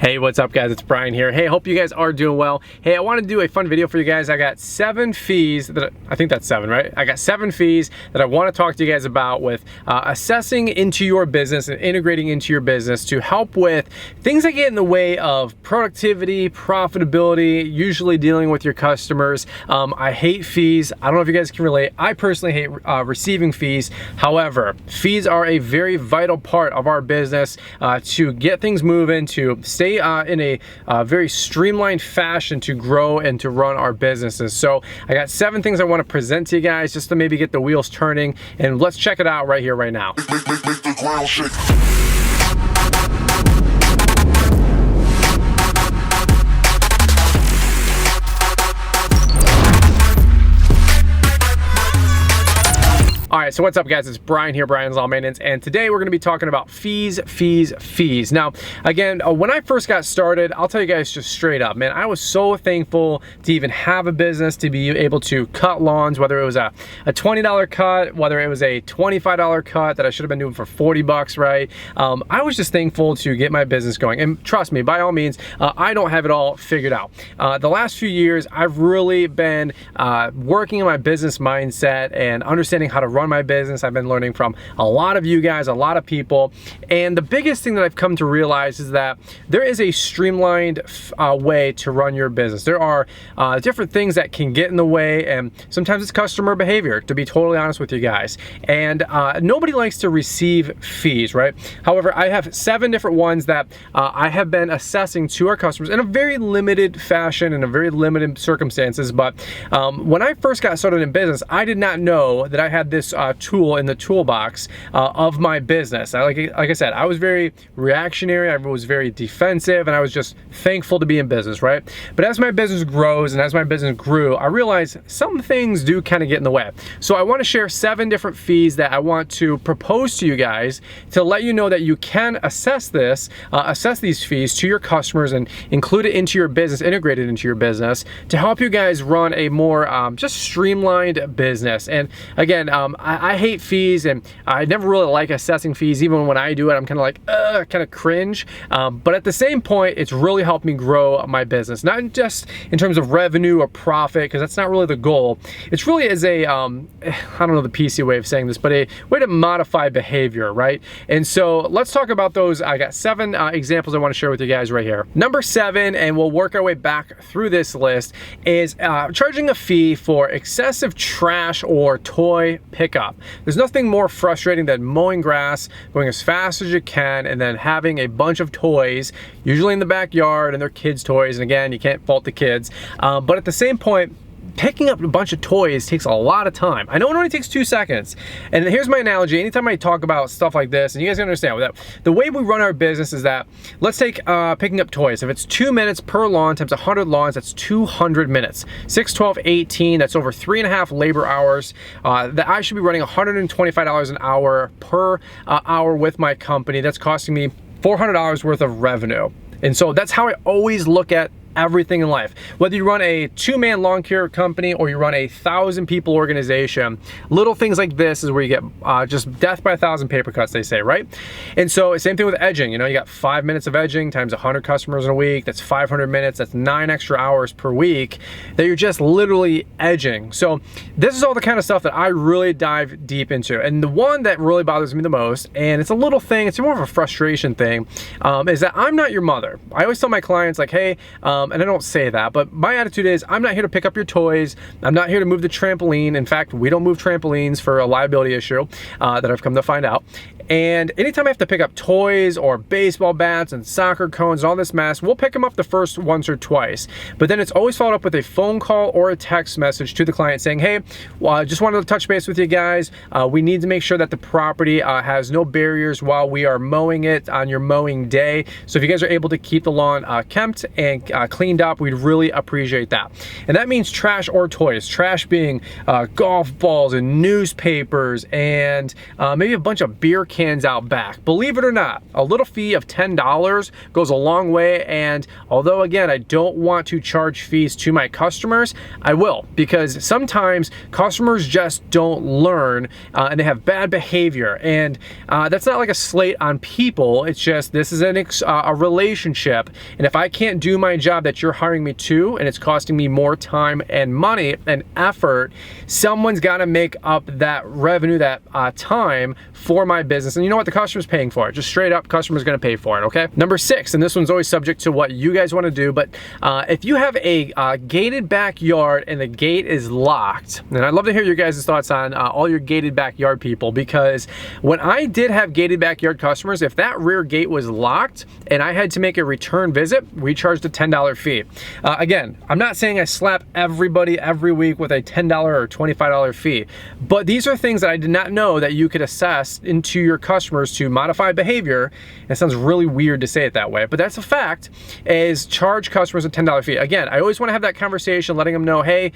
Hey, what's up guys? It's Brian here. Hey, hope you guys are doing well. Hey, I want to do a fun video for you guys. I got 7 fees that I think that's 7, right? I got 7 fees that I want to talk to you guys about with assessing into your business and integrating into your business to help with things that get in the way of productivity, profitability, usually dealing with your customers. I hate fees. I don't know if you guys can relate. I personally hate receiving fees. However, fees are a very vital part of our business to get things moving, to stay in a very streamlined fashion to grow and to run our businesses. So I got 7 things I want to present to you guys just to maybe get the wheels turning, and let's check it out right here, right now. Make the ground shake. All right, so what's up guys? It's Brian here, Brian's Law Maintenance, and today we're gonna be talking about fees. Now, again, when I first got started, I'll tell you guys just straight up, man, I was so thankful to even have a business, to be able to cut lawns, whether it was a $20 cut, whether it was a $25 cut that I should have been doing for 40 bucks, right? I was just thankful to get my business going. And trust me, by all means, I don't have it all figured out. The last few years, I've really been working on my business mindset and understanding how to run my business. I've been learning from a lot of you guys, a lot of people, and the biggest thing that I've come to realize is that there is a streamlined way to run your business. There are different things that can get in the way, and sometimes it's customer behavior, to be totally honest with you guys, and nobody likes to receive fees, right? However, I have 7 different ones that I have been assessing to our customers in a very limited fashion, in a very limited circumstances, but when I first got started in business, I did not know that I had this tool in the toolbox of my business. Like I said, I was very reactionary, I was very defensive, and I was just thankful to be in business, right? But as my business grows and as my business grew, I realized some things do kind of get in the way. So I want to share 7 different fees that I want to propose to you guys to let you know that you can assess these fees to your customers and include it into your business, integrate it into your business to help you guys run a more just streamlined business. And again, I hate fees, and I never really like assessing fees. Even when I do it, I'm kind of like, kind of cringe. But at the same point, it's really helped me grow my business, not just in terms of revenue or profit, because that's not really the goal. It's really as a, I don't know the PC way of saying this, but a way to modify behavior, right? And so let's talk about those. I got 7 examples I want to share with you guys right here. Number 7, and we'll work our way back through this list, is charging a fee for excessive trash or toy pickup. There's nothing more frustrating than mowing grass, going as fast as you can, and then having a bunch of toys, usually in the backyard, and they're kids' toys, and again, you can't fault the kids, but at the same point, picking up a bunch of toys takes a lot of time. I know it only takes 2 seconds. And here's my analogy. Anytime I talk about stuff like this, and you guys can understand that the way we run our business is that, let's take picking up toys. If it's 2 minutes per lawn times 100 lawns, that's 200 minutes. 6, 12, 18, that's over 3.5 labor hours. That I should be running $125 an hour per hour with my company. That's costing me $400 worth of revenue. And so that's how I always look at everything in life. Whether you run a 2-man lawn care company or you run a 1,000-people organization, little things like this is where you get just death by 1,000 paper cuts, they say, right? And so same thing with edging. You know, you got 5 minutes of edging times 100 customers in a week. That's 500 minutes. That's 9 extra hours per week that you're just literally edging. So this is all the kind of stuff that I really dive deep into. And the one that really bothers me the most, and it's a little thing, it's more of a frustration thing, is that I'm not your mother. I always tell my clients, like, hey, and I don't say that, but my attitude is I'm not here to pick up your toys. I'm not here to move the trampoline. In fact, we don't move trampolines for a liability issue that I've come to find out. And anytime I have to pick up toys or baseball bats and soccer cones and all this mess, we'll pick them up the first once or twice. But then it's always followed up with a phone call or a text message to the client saying, hey, well, I just wanted to touch base with you guys. We need to make sure that the property has no barriers while we are mowing it on your mowing day. So if you guys are able to keep the lawn kempt and cleaned up, we'd really appreciate that. And that means trash or toys. Trash being golf balls and newspapers and maybe a bunch of beer cans cans out back. Believe it or not, a little fee of $10 goes a long way, and although again, I don't want to charge fees to my customers, I will, because sometimes customers just don't learn and they have bad behavior, and that's not like a slate on people. It's just this is a relationship, and if I can't do my job that you're hiring me to, and it's costing me more time and money and effort, someone's got to make up that revenue, that time for my business. And you know what? The customer's paying for it. Just straight up, customer's going to pay for it. Okay. Number 6, and this one's always subject to what you guys want to do, but if you have a gated backyard and the gate is locked, and I'd love to hear your guys' thoughts on all your gated backyard people, because when I did have gated backyard customers, if that rear gate was locked and I had to make a return visit, we charged a $10 fee. Again, I'm not saying I slap everybody every week with a $10 or $25 fee, but these are things that I did not know that you could assess into your customers to modify behavior. It sounds really weird to say it that way, but that's a fact, is charge customers a $10 fee. Again, I always want to have that conversation, letting them know, hey,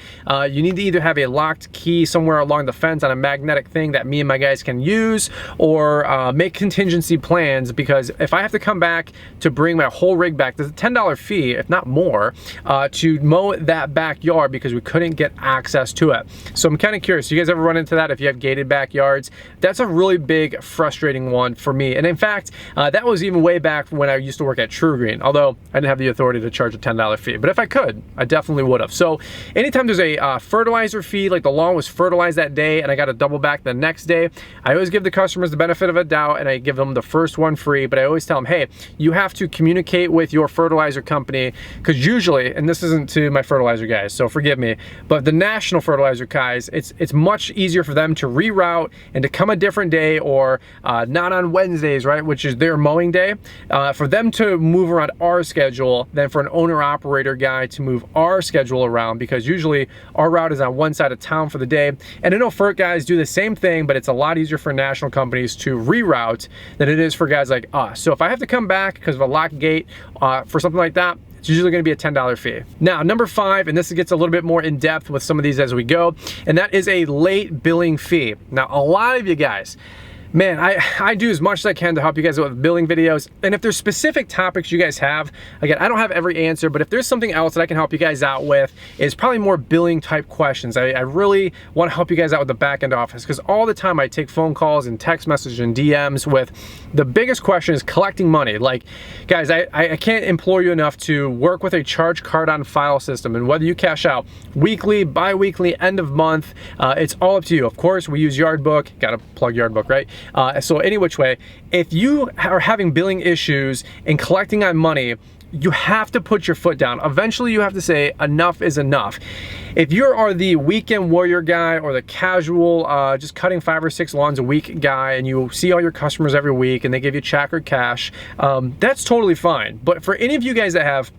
you need to either have a locked key somewhere along the fence on a magnetic thing that me and my guys can use, or make contingency plans, because if I have to come back to bring my whole rig back, there's a $10 fee, if not more, to mow that backyard because we couldn't get access to it. So I'm kind of curious, you guys ever run into that if you have gated backyards? That's a really big, frustrating one for me. And in fact, that was even way back when I used to work at TruGreen, although I didn't have the authority to charge a $10 fee. But if I could, I definitely would have. So anytime there's a fertilizer fee, like the lawn was fertilized that day and I got to double back the next day, I always give the customers the benefit of a doubt and I give them the first one free, but I always tell them, hey, you have to communicate with your fertilizer company, because usually, and this isn't to my fertilizer guys, so forgive me, but the national fertilizer guys, it's much easier for them to reroute and to come a different day, or not on Wednesdays, right, which is their mowing day, for them to move around our schedule than for an owner-operator guy to move our schedule around, because usually our route is on one side of town for the day. And I know FERT guys do the same thing, but it's a lot easier for national companies to reroute than it is for guys like us. So if I have to come back because of a locked gate for something like that, it's usually going to be a $10 fee. Now, number 5, and this gets a little bit more in depth with some of these as we go, and that is a late billing fee. Now, a lot of you guys, man, I do as much as I can to help you guys with billing videos. And if there's specific topics you guys have, again, I don't have every answer, but if there's something else that I can help you guys out with, is probably more billing type questions. I really want to help you guys out with the back end office, because all the time I take phone calls and text messages and DMs with the biggest question is collecting money. Like, guys, I can't implore you enough to work with a charge card on file system, and whether you cash out weekly, bi-weekly, end of month, it's all up to you. Of course, we use Yardbook, gotta plug Yardbook, right? So any which way, if you are having billing issues and collecting on money, you have to put your foot down. Eventually you have to say enough is enough. If you are the weekend warrior guy, or the casual, just cutting 5 or 6 lawns a week guy, and you see all your customers every week and they give you check or cash, that's totally fine. But for any of you guys that have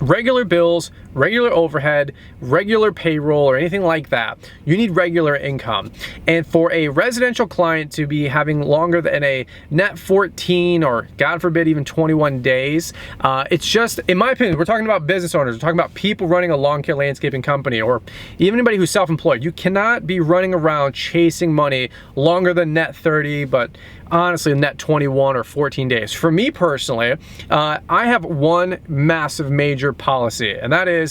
regular bills, regular overhead, regular payroll, or anything like that, you need regular income. And for a residential client to be having longer than a net 14, or God forbid even 21 days, it's just, in my opinion, we're talking about business owners, we're talking about people running a lawn care landscaping company, or even anybody who's self-employed. You cannot be running around chasing money longer than net 30, but honestly net 21 or 14 days. For me personally, I have one massive major policy, and that is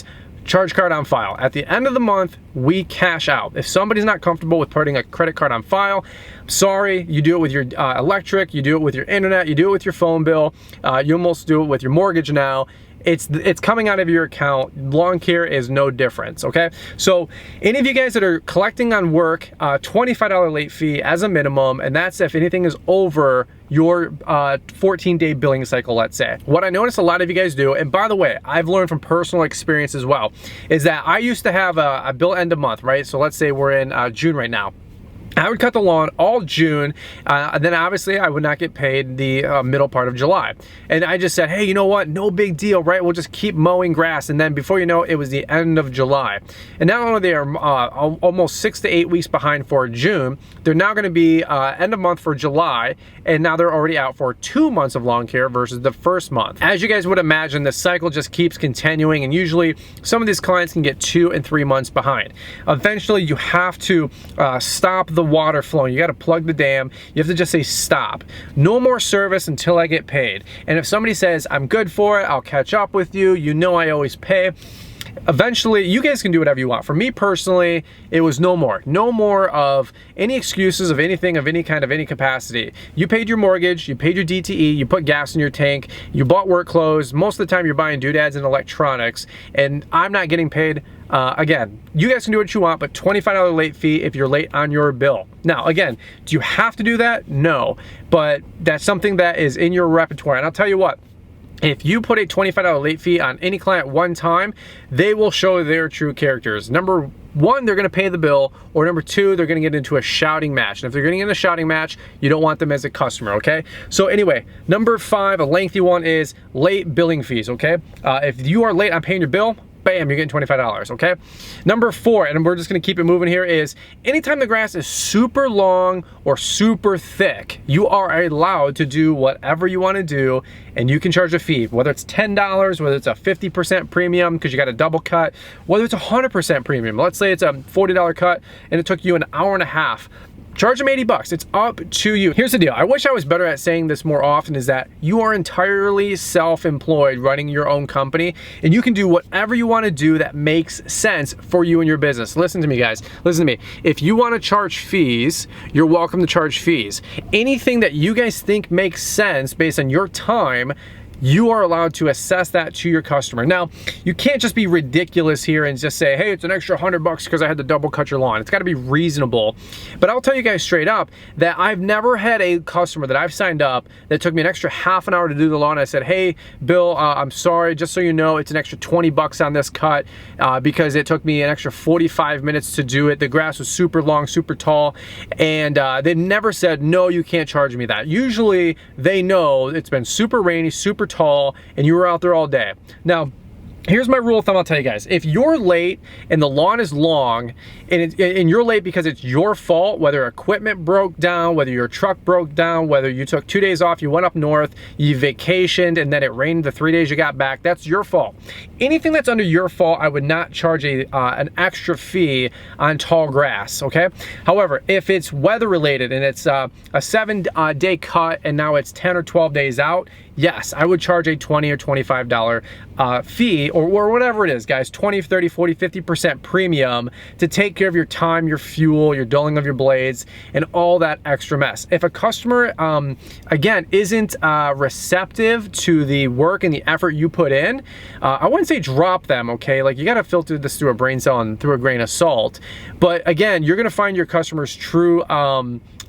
charge card on file. At the end of the month, we cash out. If somebody's not comfortable with putting a credit card on file, sorry, you do it with your electric, you do it with your internet, you do it with your phone bill, you almost do it with your mortgage now. It's coming out of your account. Lawn care is no difference, okay? So any of you guys that are collecting on work, $25 late fee as a minimum, and that's if anything is over your 14-day billing cycle, let's say. What I notice a lot of you guys do, and by the way, I've learned from personal experience as well, is that I used to have a bill end of month, right? So let's say we're in June right now. I would cut the lawn all June, and then obviously I would not get paid the middle part of July. And I just said, hey, you know what? No big deal, right? We'll just keep mowing grass. And then before you know it, it was the end of July. And now only they are almost 6 to 8 weeks behind for June, they're now going to be end of month for July, and now they're already out for 2 months of lawn care versus the first month. As you guys would imagine, the cycle just keeps continuing, and usually some of these clients can get 2 and 3 months behind. Eventually, you have to stop the the water flowing. You got to plug the dam. You have to just say stop. No more service until I get paid. And if somebody says, I'm good for it, I'll catch up with you, you know I always pay. Eventually, you guys can do whatever you want. For me personally, it was no more of any excuses of anything, of any kind, of any capacity. You paid your mortgage, you paid your DTE, you put gas in your tank, you bought work clothes. Most of the time you're buying doodads and electronics, and I'm not getting paid. Again, you guys can do what you want, but $25 late fee if you're late on your bill. Now, again, do you have to do that? No, but that's something that is in your repertoire. And I'll tell you what, if you put a $25 late fee on any client one time, they will show their true characters. Number one, they're gonna pay the bill, or number two, they're gonna get into a shouting match. And if they're getting in a shouting match, you don't want them as a customer, okay? So anyway, number 5, a lengthy one, is late billing fees, okay? If you are late on paying your bill, bam, you're getting $25, okay? Number 4, and we're just gonna keep it moving here, is anytime the grass is super long or super thick, you are allowed to do whatever you wanna do, and you can charge a fee, whether it's $10, whether it's a 50% premium because you got a double cut, whether it's 100% premium. Let's say it's a $40 cut and it took you an hour and a half. Charge them $80, it's up to you. Here's the deal, I wish I was better at saying this more often, is that you are entirely self-employed running your own company, and you can do whatever you wanna do that makes sense for you and your business. Listen to me, guys, listen to me. If you wanna charge fees, you're welcome to charge fees. Anything that you guys think makes sense based on your time, you are allowed to assess that to your customer. Now, you can't just be ridiculous here and just say, hey, it's an extra $100 because I had to double cut your lawn. It's gotta be reasonable. But I'll tell you guys straight up that I've never had a customer that I've signed up that took me an extra half an hour to do the lawn. I said, hey, Bill, I'm sorry, just so you know, it's an extra $20 on this cut because it took me an extra 45 minutes to do it. The grass was super long, super tall, and they never said, no, you can't charge me that. Usually they know it's been super rainy, super tall, and you were out there all day. Now, here's my rule of thumb I'll tell you guys. If you're late and the lawn is long and you're late because it's your fault, whether equipment broke down, whether your truck broke down, whether you took 2 days off, you went up north, you vacationed, and then it rained the 3 days you got back, that's your fault. Anything that's under your fault, I would not charge an extra fee on tall grass, okay? However, if it's weather related and it's a 7-day cut and now it's 10 or 12 days out, yes, I would charge a $20 or $25 fee or whatever it is, guys, 20, 30, 40, 50% premium to take care of your time, your fuel, your dulling of your blades, and all that extra mess. If a customer, again, isn't receptive to the work and the effort you put in, I wouldn't say drop them, okay? Like, you gotta filter this through a brain cell and through a grain of salt. But again, you're gonna find your customer's true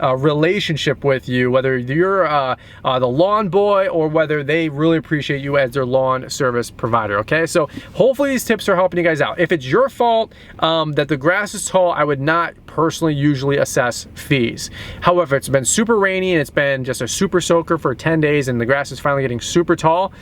relationship with you, whether you're the lawn boy or whether they really appreciate you as their lawn service provider, okay? So hopefully these tips are helping you guys out. If it's your fault that the grass is tall, I would not personally usually assess fees. However, it's been super rainy and it's been just a super soaker for 10 days and the grass is finally getting super tall,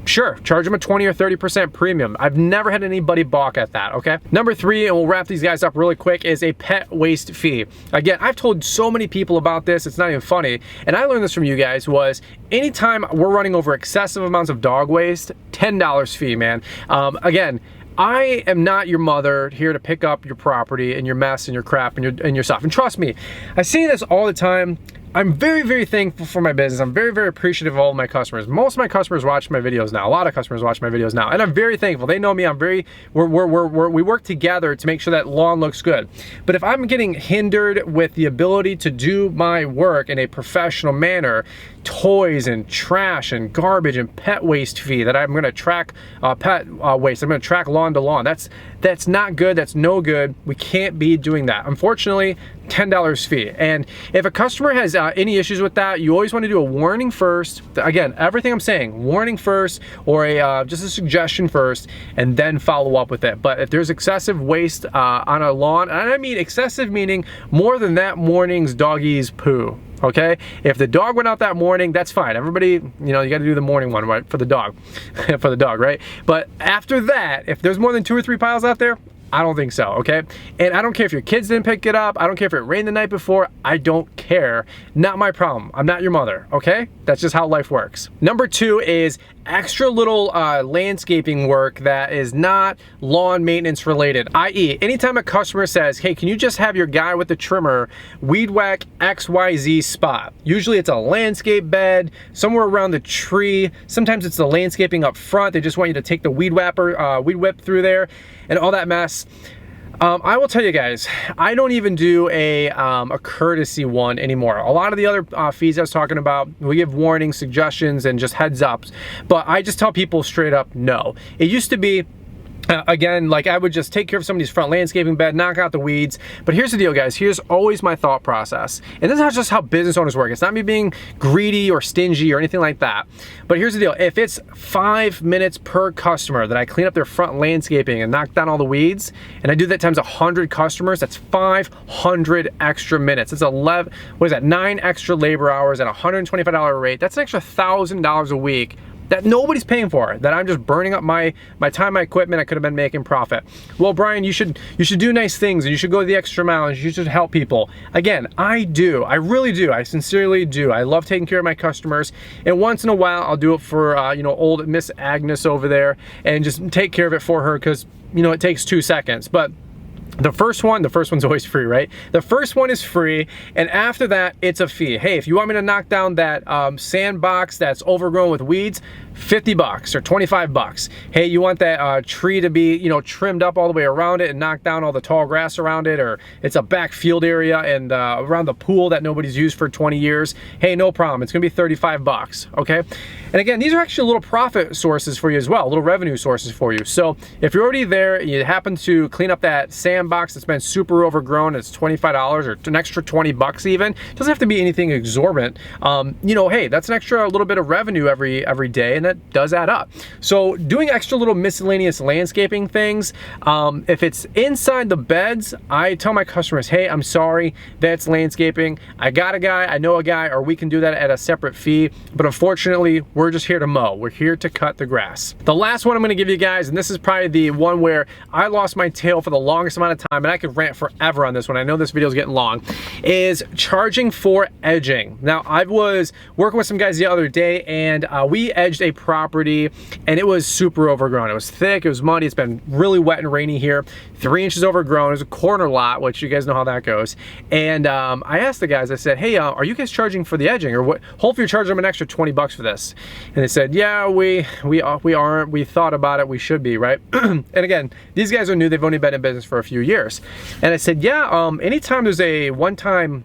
sure, charge them a 20 or 30% premium. I've never had anybody balk at that, okay? Number 3, and we'll wrap these guys up really quick, is a pet waste fee. Again, I've told so many people about this, it's not even funny, and I learned this from you guys, was anytime we're running over excessive amounts of dog waste, $10 fee, man. Again, I am not your mother here to pick up your property and your mess and your crap and your stuff. And trust me, I see this all the time. I'm very, very thankful for my business. I'm very, very appreciative of all of my customers. Most of my customers watch my videos now. A lot of customers watch my videos now, and I'm very thankful. They know me. We work together to make sure that lawn looks good. But if I'm getting hindered with the ability to do my work in a professional manner, toys and trash and garbage and pet waste fee that I'm going to track pet waste. I'm going to track lawn to lawn. That's not good. That's no good. We can't be doing that. Unfortunately, $10 fee. And if a customer has any issues with that, you always want to do a warning first. Again, everything I'm saying, warning first, or just a suggestion first, and then follow up with it. But if there's excessive waste on a lawn, and I mean excessive meaning more than that morning's doggy's poo. Okay, if the dog went out that morning, that's fine. Everybody, you know, you got to do the morning one, right, for the dog, for the dog, right? But after that, if there's more than 2 or 3 piles out there, I don't think so, okay? And I don't care if your kids didn't pick it up. I don't care if it rained the night before. I don't care. Not my problem. I'm not your mother, okay? That's just how life works. Number 2 is extra little landscaping work that is not lawn maintenance related, i.e. anytime a customer says, hey, can you just have your guy with the trimmer weed whack XYZ spot? Usually it's a landscape bed, somewhere around the tree. Sometimes it's the landscaping up front. They just want you to take the weed whip through there and all that mess. I will tell you guys, I don't even do a courtesy one anymore. A lot of the other fees I was talking about, we give warnings, suggestions, and just heads ups. But I just tell people straight up, no. It used to be, again, like I would just take care of somebody's front landscaping bed, knock out the weeds. But here's the deal, guys. Here's always my thought process. And this is not just how business owners work. It's not me being greedy or stingy or anything like that. But here's the deal. If it's 5 minutes per customer that I clean up their front landscaping and knock down all the weeds, and I do that times 100 customers, that's 500 extra minutes. It's 11, what is that, 9 extra labor hours at a $125 rate. That's an extra $1,000 a week that nobody's paying for, that I'm just burning up my time, my equipment. I could have been making profit. Well, Brian, you should do nice things, and you should go the extra mile, and you should help people. Again, I do. I really do. I sincerely do. I love taking care of my customers, and once in a while, I'll do it for you know, old Miss Agnes over there, and just take care of it for her because, you know, it takes 2 seconds. But the first one's always free, right? The first one is free, and after that, it's a fee. Hey, if you want me to knock down that sandbox that's overgrown with weeds, $50 or $25. Hey, you want that tree to be, you know, trimmed up all the way around it and knock down all the tall grass around it, or it's a back field area and around the pool that nobody's used for 20 years. Hey, no problem. It's gonna be $35, okay? And again, these are actually little profit sources for you as well, little revenue sources for you. So if you're already there, you happen to clean up that sandbox that's been super overgrown, it's $25 or an extra $20 even. It doesn't have to be anything exorbitant. You know, hey, that's an extra little bit of revenue every day, and that does add up. So doing extra little miscellaneous landscaping things, if it's inside the beds, I tell my customers, hey, I'm sorry, that's landscaping. I got a guy, I know a guy, or we can do that at a separate fee. But unfortunately, we're just here to mow. We're here to cut the grass. The last one I'm gonna give you guys, and this is probably the one where I lost my tail for the longest amount of time, and I could rant forever on this one. I know this video is getting long, is charging for edging. Now, I was working with some guys the other day, and we edged a property, and it was super overgrown. It was thick, it was muddy, it's been really wet and rainy here. 3 inches overgrown. It was a corner lot, which you guys know how that goes. And I asked the guys, I said, hey, are you guys charging for the edging, or what? Hopefully you're charging them an extra $20 for this. And they said, yeah, we aren't. We thought about it. We should be, right? And again, these guys are new. They've only been in business for a few years. And I said, yeah, anytime there's a one-time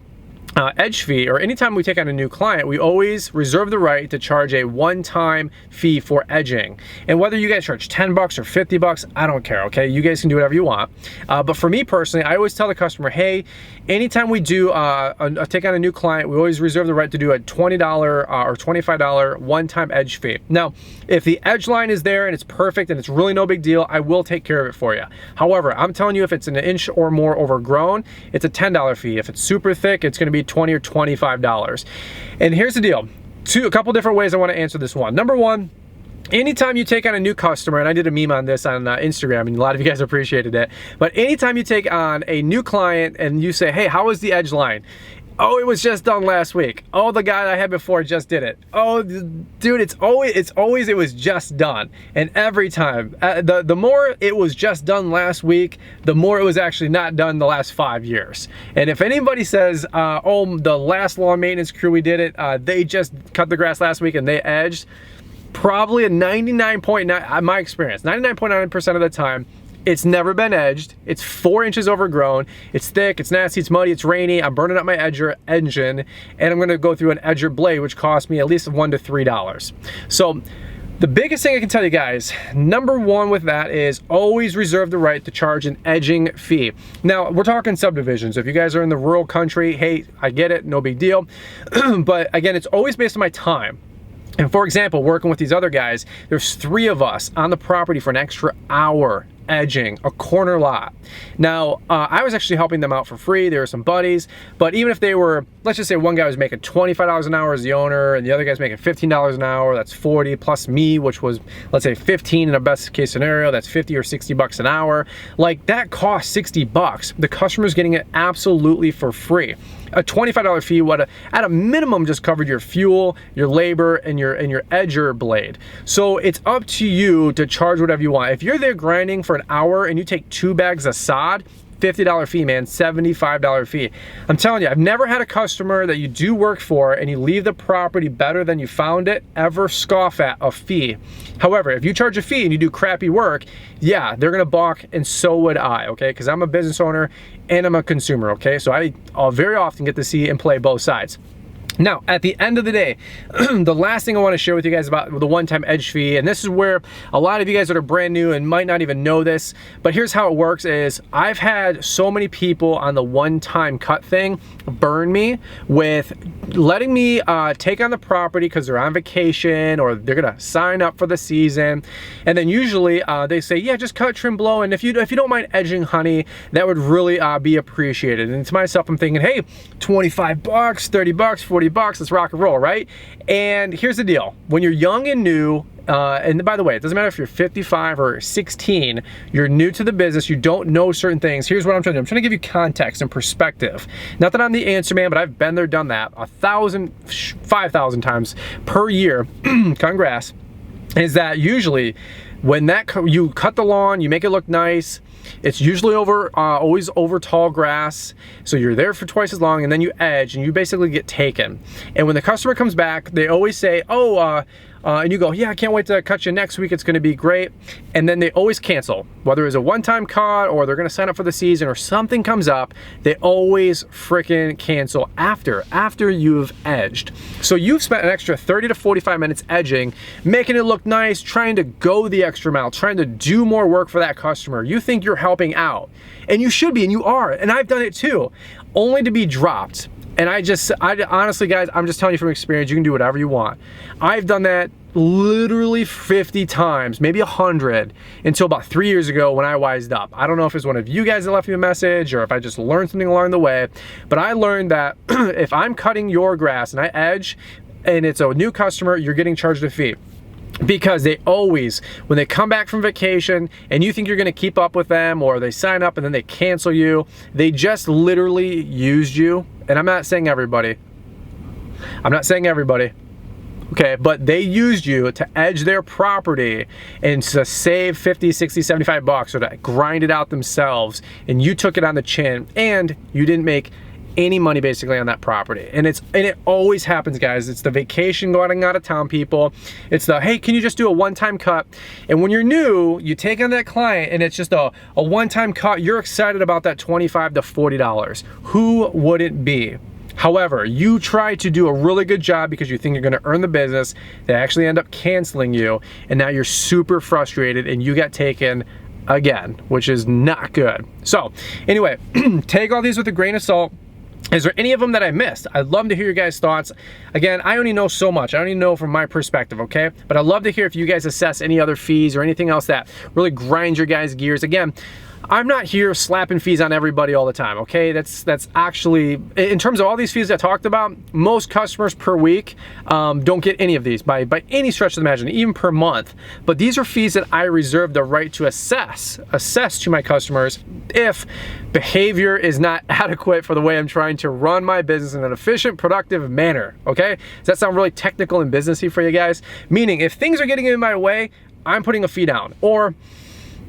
edge fee, or anytime we take on a new client, we always reserve the right to charge a one-time fee for edging. And whether you guys charge 10 bucks or 50 bucks, I don't care, okay? You guys can do whatever you want. But for me personally, I always tell the customer, hey, anytime we do take on a new client, we always reserve the right to do a $20 or $25 one-time edge fee. Now, if the edge line is there and it's perfect and it's really no big deal, I will take care of it for you. However, I'm telling you, if it's an inch or more overgrown, it's a $10 fee. If it's super thick, it's gonna be $20 or $25. And here's the deal. A couple different ways I want to answer this one. Number one, anytime you take on a new customer, and I did a meme on this on Instagram, and a lot of you guys appreciated it, but anytime you take on a new client and you say, hey, how was the edge line? Oh, it was just done last week. Oh, the guy I had before just did it. Oh, dude, it's always it was just done. And every time, the more it was just done last week, the more it was actually not done the last 5 years. And if anybody says, oh, the last lawn maintenance crew we did it, they just cut the grass last week and they edged, probably a 99.9, my experience, 99.9% of the time, it's never been edged. It's 4 inches overgrown. It's thick, it's nasty, it's muddy, it's rainy. I'm burning up my engine, and I'm gonna go through an edger blade, which cost me at least $1 to $3. So the biggest thing I can tell you guys, number one with that is always reserve the right to charge an edging fee. Now, we're talking subdivisions. If you guys are in the rural country, hey, I get it, no big deal. But again, it's always based on my time. And for example, working with these other guys, there's 3 of us on the property for an extra hour edging a corner lot. Now, I was actually helping them out for free. There were some buddies, but even if they were, let's just say one guy was making $25 an hour as the owner and the other guy's making $15 an hour, that's 40 plus me, which was, let's say 15 in a best case scenario, that's 50 or 60 bucks an hour. Like that costs 60 bucks. The customer's getting it absolutely for free. A $25 fee would at a minimum just covered your fuel, your labor, and your edger blade. So it's up to you to charge whatever you want. If you're there grinding for an hour and you take 2 bags of sod, $50 fee, man, $75 fee. I'm telling you, I've never had a customer that you do work for and you leave the property better than you found it ever scoff at a fee. However, if you charge a fee and you do crappy work, yeah, they're gonna balk, and so would I, okay? Because I'm a business owner and I'm a consumer, okay? So I'll very often get to see and play both sides. Now, at the end of the day, the last thing I want to share with you guys about the one-time edge fee, and this is where a lot of you guys that are brand new and might not even know this, but here's how it works is I've had so many people on the one-time cut thing burn me with letting me take on the property because they're on vacation or they're gonna sign up for the season, and then usually they say, yeah, just cut, trim, blow, and if you don't mind edging, honey, that would really be appreciated. And to myself, I'm thinking, hey, 25 bucks, 30 bucks, 40 bucks, let's rock and roll, right? And here's the deal. When you're young and new, and by the way, it doesn't matter if you're 55 or 16, you're new to the business, you don't know certain things. Here's what I'm trying to do. I'm trying to give you context and perspective. Not that I'm the answer man, but I've been there, done that 1,000, 5,000 times per year, cutting grass, is that usually when you cut the lawn, you make it look nice, it's usually always over tall grass, so you're there for twice as long, and then you edge and you basically get taken. And when the customer comes back, they always say, oh, and you go, yeah, I can't wait to cut you next week, it's gonna be great. And then they always cancel. Whether it's a one-time cut or they're gonna sign up for the season or something comes up, they always freaking cancel after you've edged. So you've spent an extra 30 to 45 minutes edging, making it look nice, trying to go the extra mile, trying to do more work for that customer. You think you're helping out, and you should be, and you are, and I've done it too, only to be dropped. And I honestly, guys, I'm just telling you from experience, you can do whatever you want. I've done that literally 50 times, maybe 100, until about 3 years ago when I wised up. I don't know if it's one of you guys that left me a message or if I just learned something along the way, but I learned that if I'm cutting your grass and I edge and it's a new customer, you're getting charged a fee. Because they always, when they come back from vacation and you think you're gonna keep up with them, or they sign up and then they cancel you, they just literally used you. And I'm not saying everybody. I'm not saying everybody. Okay, but they used you to edge their property and to save 50, 60, 75 bucks or to grind it out themselves, and you took it on the chin and you didn't make any money basically on that property. And it always happens, guys. It's the vacation going out of town people. It's the, hey, can you just do a one-time cut? And when you're new, you take on that client and it's just a one-time cut. You're excited about that $25 to $40. Who wouldn't be? However, you try to do a really good job because you think you're gonna earn the business. They actually end up canceling you, and now you're super frustrated and you got taken again, which is not good. So anyway, take all these with a grain of salt. Is there any of them that I missed? I'd love to hear your guys' thoughts. Again, I only know so much. I only know from my perspective, okay? But I'd love to hear if you guys assess any other fees or anything else that really grinds your guys' gears. Again, I'm not here slapping fees on everybody all the time, okay? That's actually, in terms of all these fees I talked about, most customers per week don't get any of these by any stretch of the imagination, even per month. But these are fees that I reserve the right to assess to my customers if behavior is not adequate for the way I'm trying to run my business in an efficient, productive manner, okay? Does that sound really technical and businessy for you guys? Meaning, if things are getting in my way, I'm putting a fee down. Or,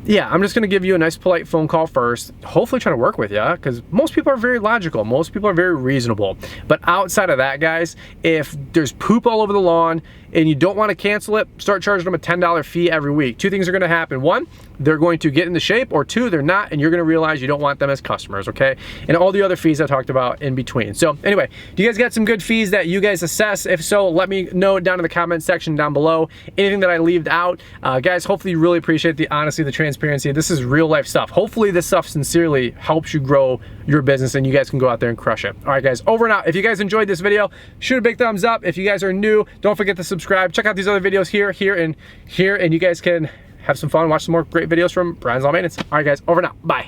yeah, I'm just gonna give you a nice polite phone call first, hopefully trying to work with you, because most people are very logical, most people are very reasonable. But outside of that, guys, if there's poop all over the lawn and you don't want to cancel it, start charging them a $10 fee every week. Two things are gonna happen. One, they're going to get into shape, or two, they're not, and you're gonna realize you don't want them as customers, okay? And all the other fees I talked about in between. So anyway, do you guys got some good fees that you guys assess? If so, let me know down in the comment section down below. Anything that I left out. Guys, hopefully you really appreciate the honesty, the transparency. This is real life stuff. Hopefully this stuff sincerely helps you grow your business and you guys can go out there and crush it. All right, guys, over and out. If you guys enjoyed this video, shoot a big thumbs up. If you guys are new, don't forget to subscribe. Check out these other videos here, and you guys can have some fun, watch some more great videos from Brian's Lawn Maintenance. All right, guys, over now. Bye.